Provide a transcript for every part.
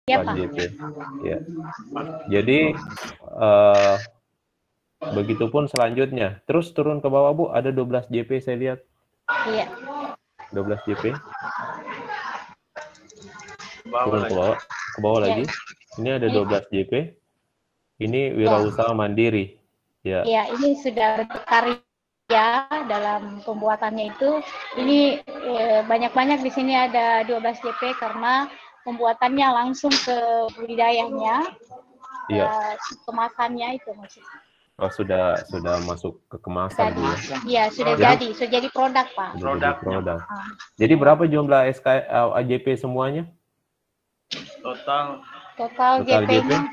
Ya, 4 Pak. JP. Ya. Jadi begitupun selanjutnya. Terus turun ke bawah, Bu, ada 12 JP saya lihat. Iya. 12 JP. Turun ke bawah Ya. lagi. Ini ada Ini, 12 Pak. JP. Ini wirausaha mandiri. Ya. Ya, ini sudah berkarya dalam pembuatannya itu. Ini banyak-banyak di sini ada 12 JP karena pembuatannya langsung ke budidayanya. Iya. Kemasannya itu maksudnya. Oh, sudah masuk ke kemasan, Bu, ya? Iya, sudah jadi produk, Pak. Sudah jadi produk. Jadi berapa jumlah JP semuanya? Total JP-nya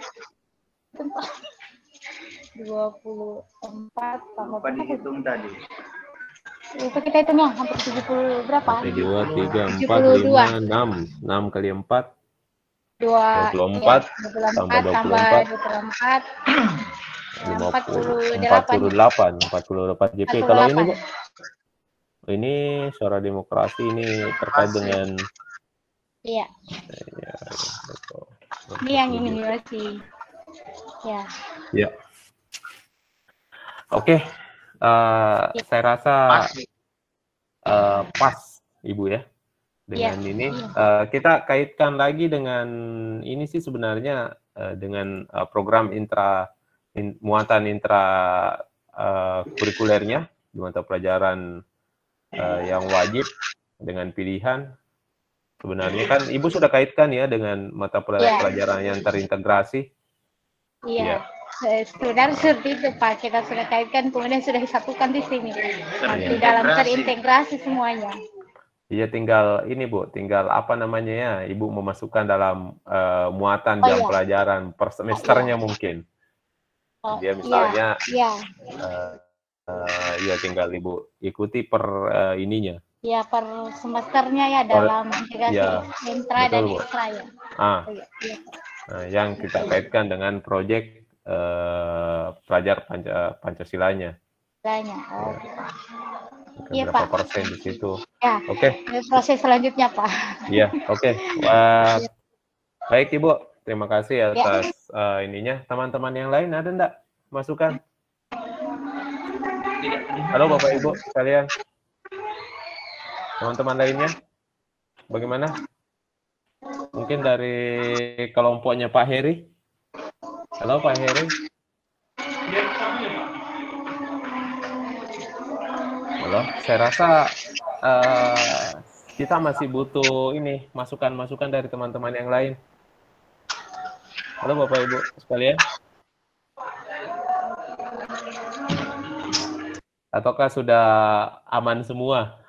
24 tambah apa dihitung tadi? Itu kita hitungnya hampir 70 berapa? 2, 3, 4, 72. 5, 6. 6 kali 4. 24 tambah 24. 48 JP. Kalau ini, Bu? Ini Suara Demokrasi ini terkait dengan Iya. Ya, ini yang inovasi. Ya. Ya. Oke. Saya rasa pas, Ibu, ya. Dengan ini kita kaitkan lagi dengan ini sih sebenarnya dengan program muatan intra kurikulernya di mata pelajaran yang wajib dengan pilihan. Sebenarnya kan Ibu sudah kaitkan ya dengan mata pelajaran yang terintegrasi. Iya. Sebenarnya seperti itu, Pak. Kita sudah kaitkan, kemudian sudah disatukan di sini. Di dalam terintegrasi semuanya. Iya, tinggal ini, Bu, tinggal apa namanya ya, Ibu memasukkan dalam muatan jam pelajaran per semesternya mungkin. Dia misalnya, ya tinggal Ibu ikuti per ininya. Ya, per semesternya ya dalam integrasi intra dan ekstra ya. Nah, yang kita kaitkan dengan proyek pelajar Pancasilanya. Iya, berapa Pak. persen di situ? Ya. Oke. Proses selanjutnya, Pak. Iya, oke. Baik, Ibu. Terima kasih atas ininya. Teman-teman yang lain ada enggak masukan? Halo Bapak Ibu sekalian. Teman-teman lainnya, bagaimana? Mungkin dari kelompoknya Pak Heri. Halo Pak Heri. Halo, saya rasa kita masih butuh ini masukan-masukan dari teman-teman yang lain. Halo Bapak Ibu sekalian. Ataukah sudah aman semua?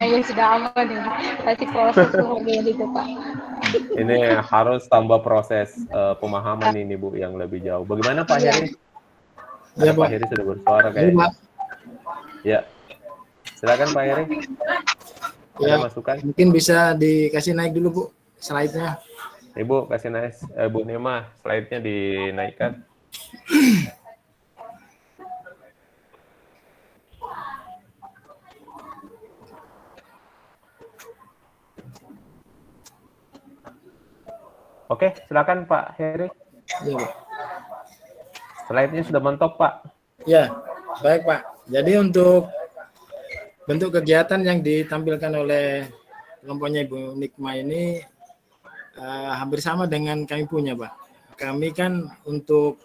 Ya sudah aman ya. Masih proses kemudian itu, Pak. Ini harus tambah proses pemahaman ini, Bu, yang lebih jauh. Bagaimana Pak Heri? Ya, Pak Heri sudah bersuara kayaknya. Ya. Silakan Pak Heri. Ya, masukan? Mungkin bisa dikasih naik dulu, Bu, slide-nya. Ibu kasih naik, Bu Nema, slide-nya dinaikkan. Oke, silakan Pak Heri. Ya, Pak. Slide-nya sudah mentok, Pak. Ya, baik Pak. Jadi untuk bentuk kegiatan yang ditampilkan oleh kelompoknya Ibu Nikma ini hampir sama dengan kami punya, Pak. Kami kan untuk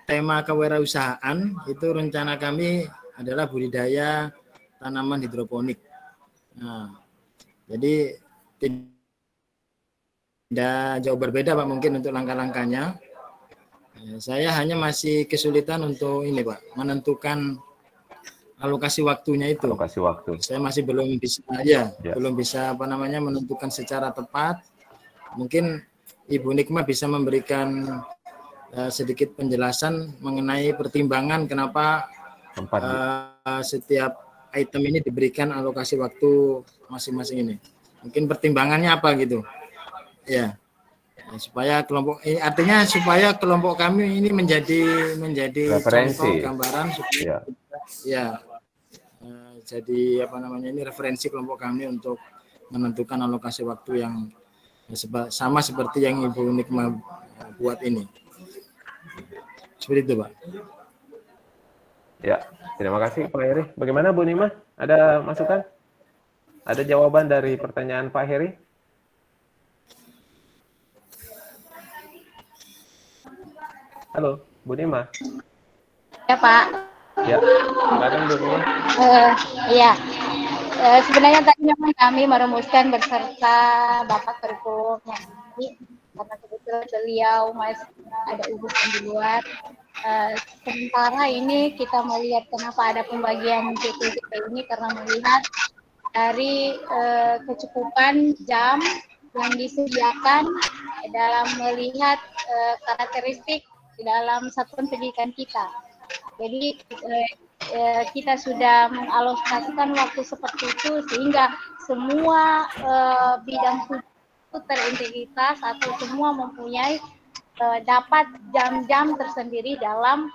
tema kewirausahaan itu rencana kami adalah budidaya tanaman hidroponik. Nah, jadi tidak jauh berbeda Pak mungkin untuk langkah-langkahnya. Saya hanya masih kesulitan untuk ini Pak, menentukan alokasi waktunya itu. Alokasi waktu. Saya masih belum bisa belum bisa menentukan secara tepat. Mungkin Ibu Nikma bisa memberikan sedikit penjelasan mengenai pertimbangan kenapa setiap item ini diberikan alokasi waktu masing-masing ini. Mungkin pertimbangannya apa gitu. Ya. Supaya kelompok artinya supaya kelompok kami ini menjadi referensi, contoh gambaran supaya jadi ini referensi kelompok kami untuk menentukan alokasi waktu yang sama seperti yang Ibu Nikma buat ini. Seperti itu, Pak. Ya, terima kasih Pak Heri. Bagaimana Bu Nima? Ada masukan? Ada jawaban dari pertanyaan Pak Heri? Halo, Bu Nima. Ya Pak. Ya, silakan Bu Nima. Iya. Sebenarnya tadi memang kami merumuskan beserta Bapak Kurikulumnya. Karena kebetulan beliau masih ada urusan di luar. Sementara ini kita melihat kenapa ada pembagian JP ini karena melihat dari kecukupan jam yang disediakan dalam melihat karakteristik di dalam satuan pendidikan kita. Jadi kita sudah mengalokasikan waktu seperti itu sehingga semua bidang itu terintegritas atau semua mempunyai dapat jam-jam tersendiri dalam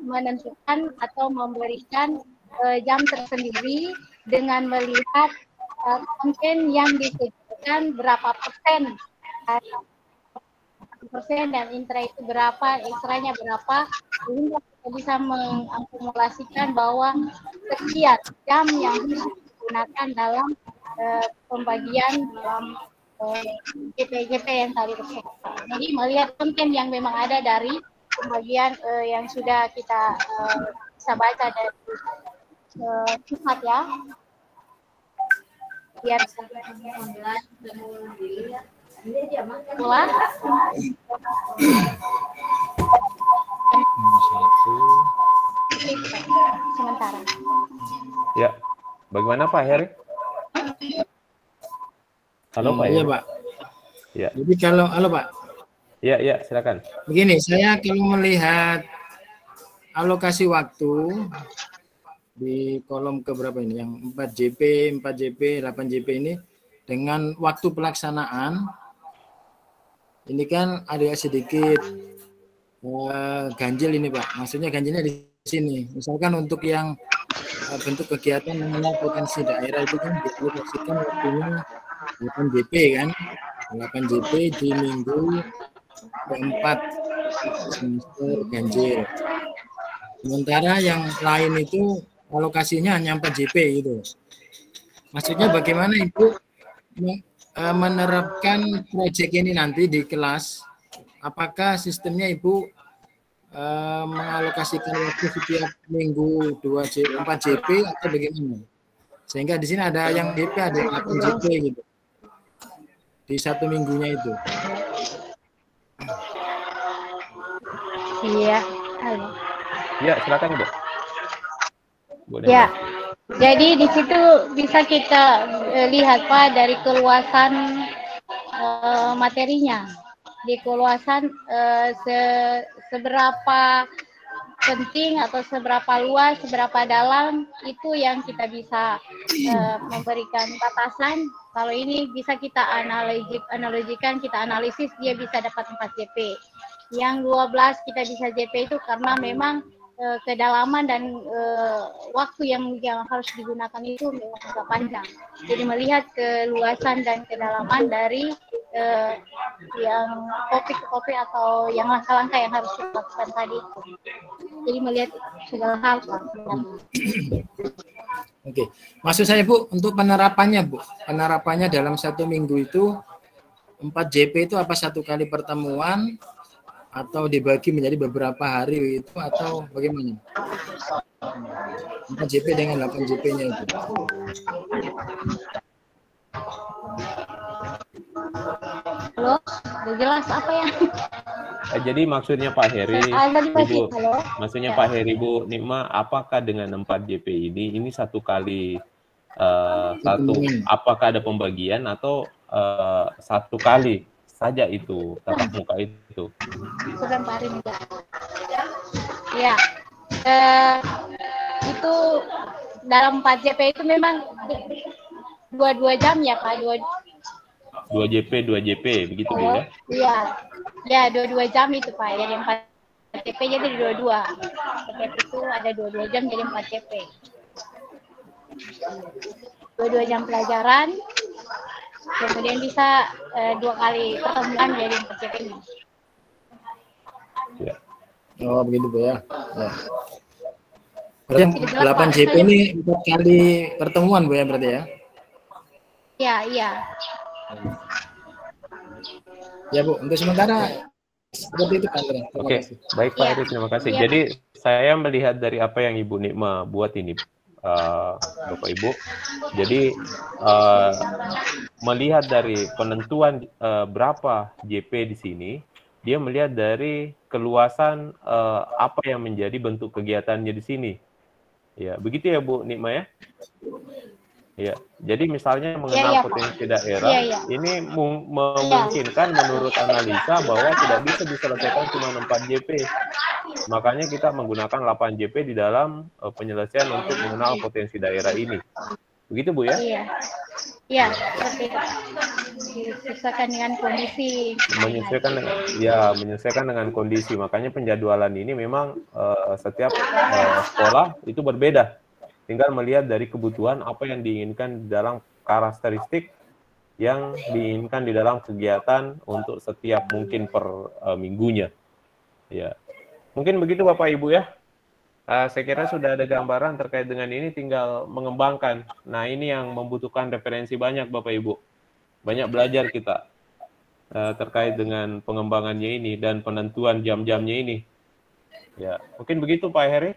menentukan atau memberikan jam tersendiri dengan melihat konten yang disediakan berapa persen dan intra itu berapa, ekstranya berapa, sehingga kita bisa mengakumulasikan bahwa sekian jam yang bisa digunakan dalam pembagian dalam JP yang tadi tersebut. Jadi melihat konten yang memang ada dari pembagian yang sudah kita bisa baca dari sifat ya. Biar mulai. Sementara. Ya, bagaimana Pak Heri? Halo Pak. Iya Pak. Ya. Jadi halo Pak. Ya, silakan. Begini, saya kalau melihat alokasi waktu di kolom keberapa ini, yang 4JP, 8JP ini dengan waktu pelaksanaan, ini kan ada sedikit ganjil ini Pak. Maksudnya ganjilnya di sini. Misalkan untuk yang bentuk kegiatan mengenai potensi daerah itu kan dialokasikan waktunya 8JP kan. 8JP di minggu keempat semester ganjil. Sementara yang lain itu alokasinya hanya 4JP gitu. Maksudnya bagaimana Ibu menerapkan proyek ini nanti di kelas? Apakah sistemnya Ibu mengalokasikan waktu setiap minggu 4JP atau bagaimana? Sehingga di sini ada yang JP, ada 8JP gitu. Di satu minggunya itu. Iya. Halo. Ya, silakan Bu. Ya. Jadi di situ bisa kita lihat Pak dari keluasan materinya. Di keluasan seberapa penting atau seberapa luas, seberapa dalam itu yang kita bisa memberikan batasan. Kalau ini bisa kita analogikan, kita analisis, dia bisa dapat 4JP. Yang 12 kita bisa JP itu karena memang kedalaman dan waktu yang harus digunakan itu memang agak panjang. Jadi melihat keluasan dan kedalaman dari yang topik atau yang langkah-langkah yang harus dilakukan tadi. Jadi melihat segala hal. Oke, maksud saya Bu, untuk penerapannya Bu, penerapannya dalam satu minggu itu 4JP itu apa satu kali pertemuan atau dibagi menjadi beberapa hari itu atau bagaimana? 4JP dengan 8JP-nya itu. Halo, udah jelas apa ya? Jadi maksudnya Pak Heri, Pak Heri Bu Nikma, apakah dengan 4JP ini satu kali apakah ada pembagian atau satu kali saja itu tatap muka itu? Sebentar ini ya. Itu dalam 4JP itu memang 2 jam ya Pak, 2JP begitu Bu ya? Iya. Ya, 2 jam itu Pak. Jadi 4JP jadi 22. PTP itu ada 22 jam jadi 4JP. 2 jam pelajaran, kemudian bisa 2 kali pertemuan jadi 4 JP-nya. Ya. Oh begitu Bu ya. Ya. Berarti 8 JP ini 4 kali pertemuan Bu ya berarti ya? Iya, iya. Ya Bu, untuk sementara seperti itu Pak. Oke, baik Pak Heri, terima kasih. Jadi saya melihat dari apa yang Ibu Nikma buat ini, Bapak Ibu. Jadi melihat dari penentuan berapa JP di sini, dia melihat dari keluasan apa yang menjadi bentuk kegiatannya di sini. Ya, begitu ya Bu Nikma ya? Ya, jadi misalnya mengenal potensi daerah, ini memungkinkan menurut analisa bahwa tidak bisa diselesaikan cuma 4 JP. Makanya kita menggunakan 8 JP di dalam penyelesaian untuk mengenal potensi daerah ini. Begitu Bu ya? Iya. Iya, seperti itu. Disesuaikan dengan kondisi. Menyesuaikan dengan kondisi. Makanya penjadwalan ini memang setiap sekolah itu berbeda. Tinggal melihat dari kebutuhan apa yang diinginkan di dalam karakteristik yang diinginkan di dalam kegiatan untuk setiap mungkin per minggunya. Ya, mungkin begitu Bapak Ibu ya. Saya kira sudah ada gambaran terkait dengan ini, tinggal mengembangkan. Nah ini yang membutuhkan referensi banyak Bapak Ibu. Banyak belajar kita terkait dengan pengembangannya ini dan penentuan jam-jamnya ini. Ya, mungkin begitu Pak Heri.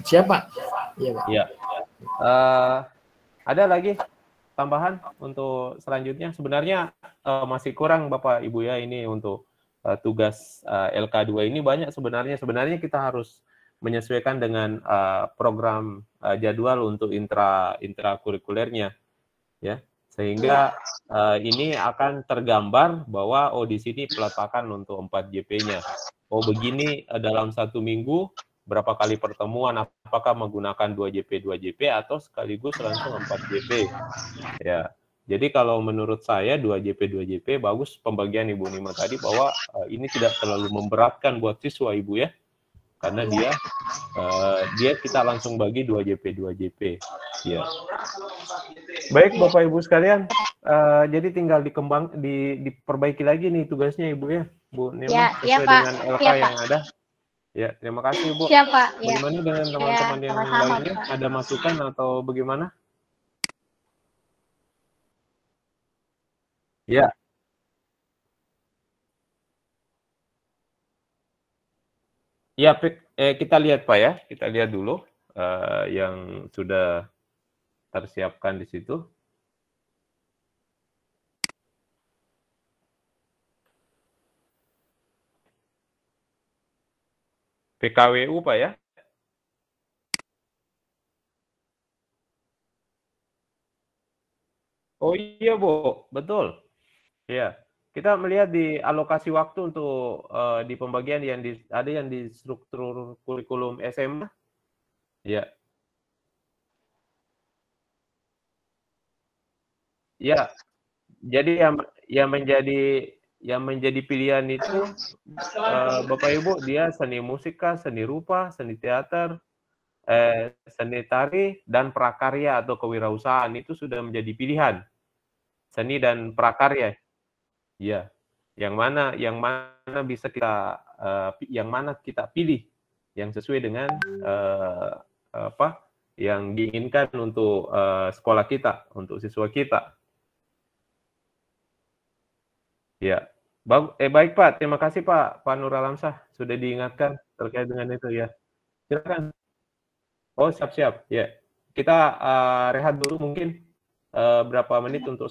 Siapa? Iya Pak. Ya. Ada lagi tambahan untuk selanjutnya? Sebenarnya masih kurang Bapak Ibu ya ini untuk tugas LK2 ini banyak sebenarnya. Sebenarnya kita harus menyesuaikan dengan program jadwal untuk intrakurikulernya ya. Sehingga ini akan tergambar bahwa oh di sini peletakan untuk 4 JP-nya. Oh begini dalam 1 minggu berapa kali pertemuan, apakah menggunakan 2 JP atau sekaligus langsung 4 JP. Ya. Jadi kalau menurut saya 2 JP bagus pembagian Ibu Nima tadi bahwa ini tidak terlalu memberatkan buat siswa Ibu ya. Karena dia kita langsung bagi 2 JP. Ya. Baik Bapak Ibu sekalian, jadi tinggal diperbaiki lagi nih tugasnya Ibu ya. Bu Nima sesuai dengan LK yang ada. Ya, terima kasih Bu. Siapa? Bagaimana dengan teman-teman yang lainnya? Ada masukan atau bagaimana? Ya. Ya, kita lihat Pak ya. Kita lihat dulu yang sudah tersiapkan di situ. PKWU Pak ya. Oh iya Bu, betul. Ya, kita melihat di alokasi waktu untuk di pembagian ada yang di struktur kurikulum SMA. Ya. Ya. Jadi yang menjadi pilihan itu Bapak Ibu dia seni musik kah, seni rupa, seni teater, seni tari dan prakarya atau kewirausahaan itu sudah menjadi pilihan. Seni dan prakarya. Ya. Yang mana bisa yang mana kita pilih yang sesuai dengan apa yang diinginkan untuk sekolah kita, untuk siswa kita. Ya. Baik Pak, terima kasih Pak Nur Alamsyah sudah diingatkan terkait dengan itu ya. Silakan. Oh, siap-siap. Ya. Kita rehat dulu mungkin berapa menit untuk